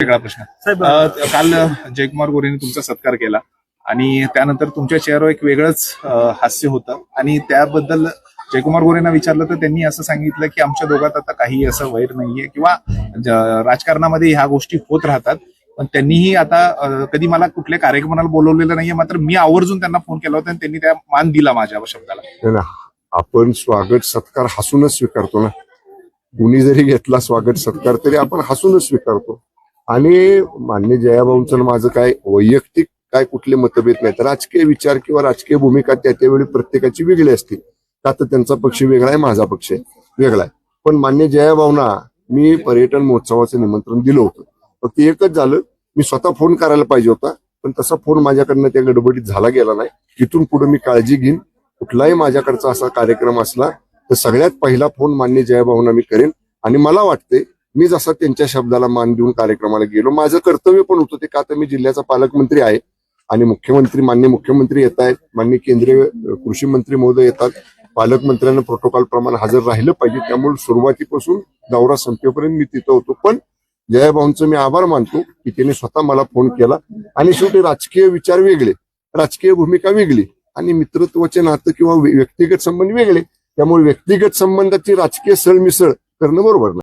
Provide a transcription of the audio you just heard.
वेगळा प्रश्न. काल जयकुमार गोरेंनी तुमचा सत्कार केला आणि त्यानंतर तुमच्या चेहऱ्यावर एक वेगळंच हास्य होतं आणि त्याबद्दल जयकुमार गोरेंना विचारलं तर त्यांनी असं सांगितलं की आमच्या दोघात आता काही असं वैर नाहीये किंवा राजकारणामध्ये ह्या गोष्टी होत राहतात. पण त्यांनीही आता कधी मला कुठल्या कार्यक्रमाला बोलवलेलं नाहीये, मात्र मी आवर्जून त्यांना फोन केला होता आणि त्यांनी त्या मान दिला माझ्या शब्दाला. आपण स्वागत सत्कार हसूनच स्वीकारतो ना. कुणी जरी घेतला स्वागत सत्कार तरी आपण हसूनच स्वीकारतो. आणि मान्य जयाभाऊंचं माझं काय वैयक्तिक काय कुठले मतभेद नाहीत. राजकीय विचार किंवा राजकीय भूमिका त्या त्यावेळी प्रत्येकाची वेगळी असते. का तर त्यांचा पक्ष वेगळा आहे, माझा पक्ष वेगळा आहे. पण मान्य जयाभाऊंना मी पर्यटन महोत्सवाचं निमंत्रण दिलं होतं. फक्त एकच झालं, मी स्वतः फोन करायला पाहिजे होता, पण तसा फोन माझ्याकडनं त्या गडबडीत झाला गेला नाही. इथून पुढे मी काळजी घेईन. कुठलाही माझ्याकडचा असा कार्यक्रम असला तर सगळ्यात पहिला फोन मान्य जयाभाऊंना मी करेन. आणि मला वाटते मी जसा त्यांच्या शब्दाला मान देऊन कार्यक्रमाला गेलो, माझं कर्तव्य पण होतं ते. का तर मी जिल्ह्याचा पालकमंत्री आहे आणि मान्य मुख्यमंत्री येत आहेत, मान्य केंद्रीय कृषी मंत्री महोदय येतात. पालकमंत्र्यांना प्रोटोकॉल प्रमाणे हजर राहिलं पाहिजे. त्यामुळे सुरुवातीपासून दौरा संपेपर्यंत मी तिथं होतो. पण जयाभाऊंचं मी आभार मानतो की त्यांनी स्वतः मला फोन केला. आणि शेवटी राजकीय विचार वेगळे, राजकीय भूमिका वेगळी आणि मित्रत्वाचे नातं किंवा व्यक्तिगत संबंध वेगळे. त्यामुळे व्यक्तिगत संबंधाची राजकीय सरमिसळ करणं बरोबर नाही.